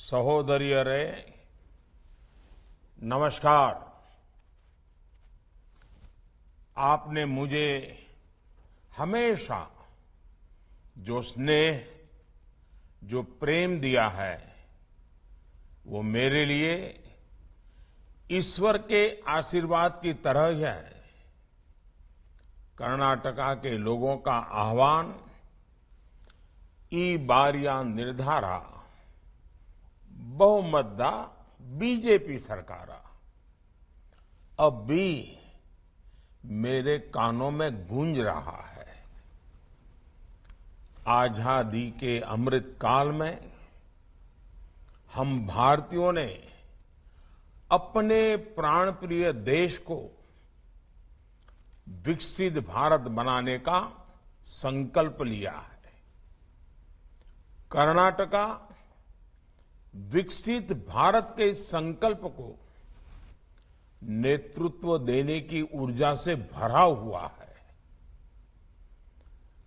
सहोदरियरे नमस्कार। आपने मुझे हमेशा जो स्नेह, जो प्रेम दिया है, वो मेरे लिए ईश्वर के आशीर्वाद की तरह ही है। कर्नाटका के लोगों का आह्वान ई बारिया निर्धारा बहुमत बीजेपी सरकार अब भी मेरे कानों में गूंज रहा है। आजादी के अमृत काल में हम भारतीयों ने अपने प्राणप्रिय देश को विकसित भारत बनाने का संकल्प लिया है। कर्नाटका विकसित भारत के इस संकल्प को नेतृत्व देने की ऊर्जा से भरा हुआ है।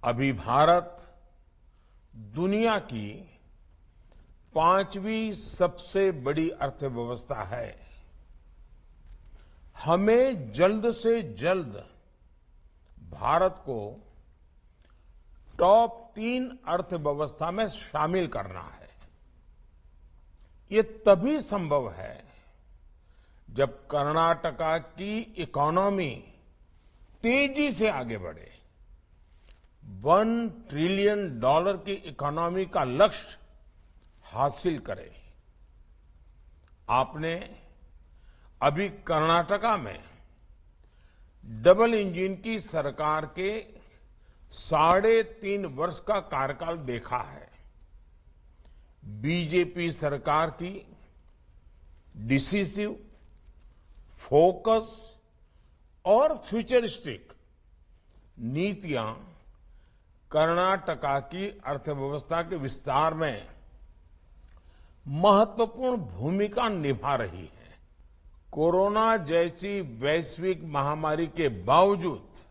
अभी भारत दुनिया की 5वीं सबसे बड़ी अर्थव्यवस्था है। हमें जल्द से जल्द भारत को टॉप 3 अर्थव्यवस्था में शामिल करना है। ये तभी संभव है जब कर्नाटका की इकोनॉमी तेजी से आगे बढ़े। $1 ट्रिलियन की इकोनॉमी का लक्ष्य हासिल करे। आपने अभी कर्नाटका में डबल इंजन की सरकार के 3.5 वर्ष का कार्यकाल देखा है। बीजेपी सरकार की डिसिसिव, फोकस और फ्यूचरिस्टिक नीतियां कर्नाटका की अर्थव्यवस्था के विस्तार में महत्वपूर्ण भूमिका निभा रही है। कोरोना जैसी वैश्विक महामारी के बावजूद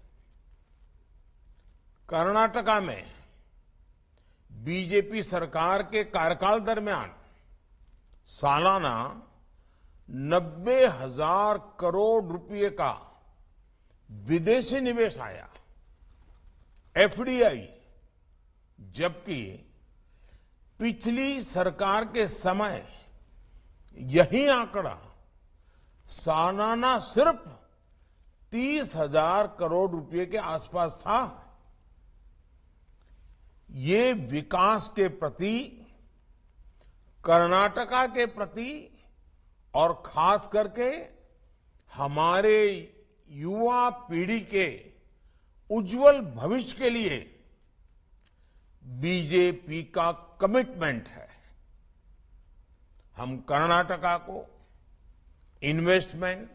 कर्नाटका में बीजेपी सरकार के कार्यकाल दरमियान सालाना 90,000 करोड़ रुपए का विदेशी निवेश आया, एफडीआई, जबकि पिछली सरकार के समय यही आंकड़ा सालाना सिर्फ 30,000 करोड़ रुपए के आसपास था। ये विकास के प्रति, कर्नाटका के प्रति और खास करके हमारे युवा पीढ़ी के उज्जवल भविष्य के लिए बीजेपी का कमिटमेंट है। हम कर्नाटका को इन्वेस्टमेंट,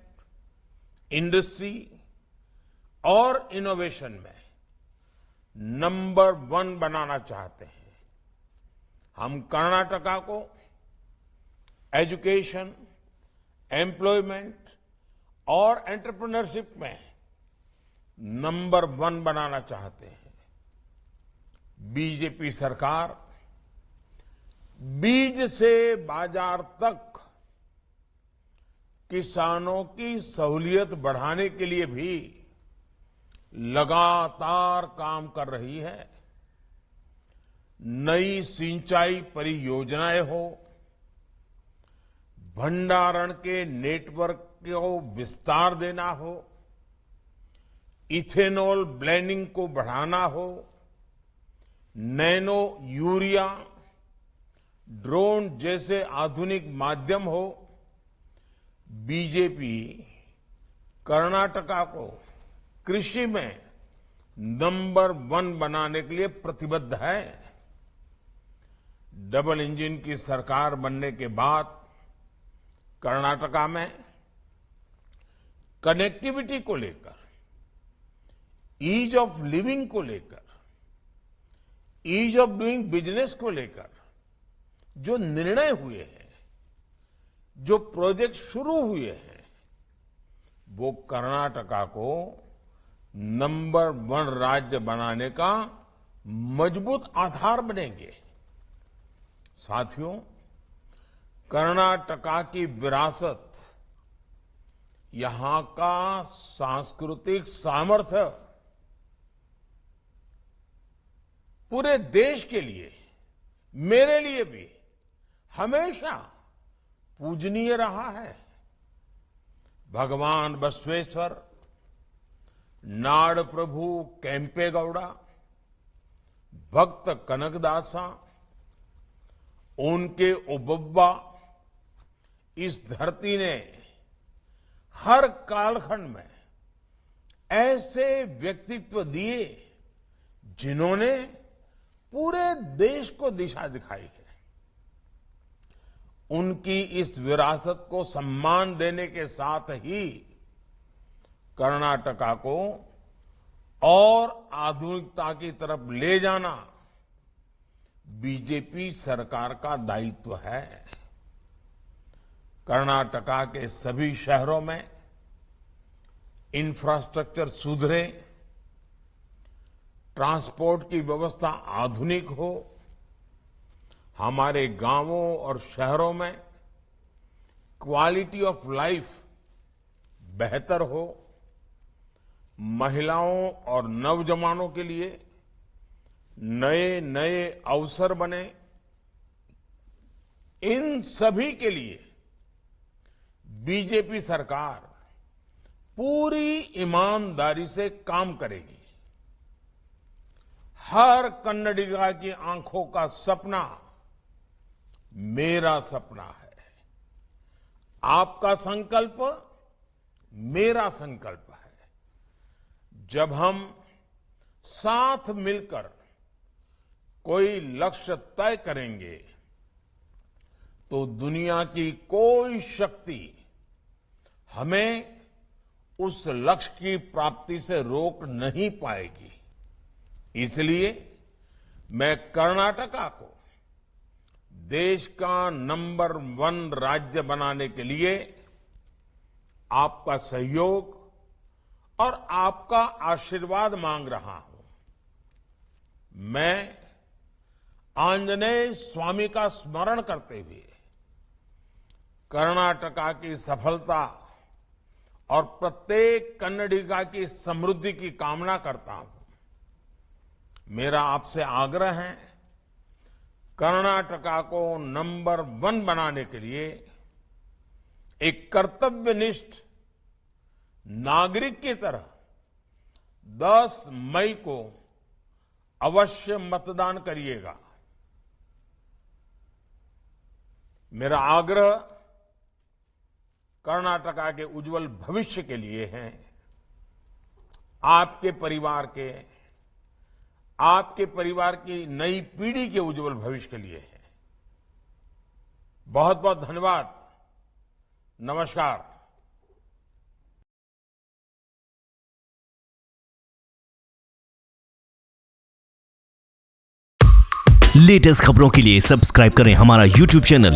इंडस्ट्री और इनोवेशन में नंबर 1 बनाना चाहते हैं। हम कर्नाटका को एजुकेशन, एम्प्लॉयमेंट और एंटरप्रेन्योरशिप में नंबर 1 बनाना चाहते हैं। बीजेपी सरकार बीज से बाजार तक किसानों की सहूलियत बढ़ाने के लिए भी लगातार काम कर रही है। नई सिंचाई परियोजनाएं हो, भंडारण के नेटवर्क को विस्तार देना हो, इथेनॉल ब्लेंडिंग को बढ़ाना हो, नैनो यूरिया, ड्रोन जैसे आधुनिक माध्यम हो, बीजेपी कर्नाटका को कृषि में नंबर 1 बनाने के लिए प्रतिबद्ध है। डबल इंजन की सरकार बनने के बाद कर्नाटका में कनेक्टिविटी को लेकर, ईज ऑफ लिविंग को लेकर, ईज ऑफ डूइंग बिजनेस को लेकर जो निर्णय हुए हैं, जो प्रोजेक्ट शुरू हुए हैं, वो कर्नाटका को नंबर 1 राज्य बनाने का मजबूत आधार बनेंगे। साथियों, कर्नाटका की विरासत, यहां का सांस्कृतिक सामर्थ्य पूरे देश के लिए, मेरे लिए भी हमेशा पूजनीय रहा है। भगवान बसवेश्वर, नाड़ प्रभु केम्पेगौड़ा, भक्त कनकदासा, उनके ओबव्वा, इस धरती ने हर कालखंड में ऐसे व्यक्तित्व दिए जिन्होंने पूरे देश को दिशा दिखाई है। उनकी इस विरासत को सम्मान देने के साथ ही कर्नाटका को और आधुनिकता की तरफ ले जाना बीजेपी सरकार का दायित्व है। कर्नाटका के सभी शहरों में इंफ्रास्ट्रक्चर सुधरे, ट्रांसपोर्ट की व्यवस्था आधुनिक हो, हमारे गांवों और शहरों में क्वालिटी ऑफ लाइफ बेहतर हो, महिलाओं और नौजवानों के लिए नए नए अवसर बने, इन सभी के लिए बीजेपी सरकार पूरी ईमानदारी से काम करेगी। हर कन्नडिगा की आंखों का सपना मेरा सपना है। आपका संकल्प मेरा संकल्प है। जब हम साथ मिलकर कोई लक्ष्य तय करेंगे तो दुनिया की कोई शक्ति हमें उस लक्ष्य की प्राप्ति से रोक नहीं पाएगी। इसलिए मैं कर्नाटका को देश का नंबर 1 राज्य बनाने के लिए आपका सहयोग और आपका आशीर्वाद मांग रहा हूं। मैं आंजनेय स्वामी का स्मरण करते हुए कर्नाटका की सफलता और प्रत्येक कन्नडिगा की समृद्धि की कामना करता हूं। मेरा आपसे आग्रह है, कर्नाटका को नंबर 1 बनाने के लिए एक कर्तव्यनिष्ठ नागरिक की तरह 10 मई को अवश्य मतदान करिएगा। मेरा आग्रह कर्नाटका के उज्जवल भविष्य के लिए है, आपके परिवार की नई पीढ़ी के उज्जवल भविष्य के लिए है। बहुत बहुत धन्यवाद। नमस्कार। लेटेस्ट खबरों के लिए सब्सक्राइब करें हमारा YouTube चैनल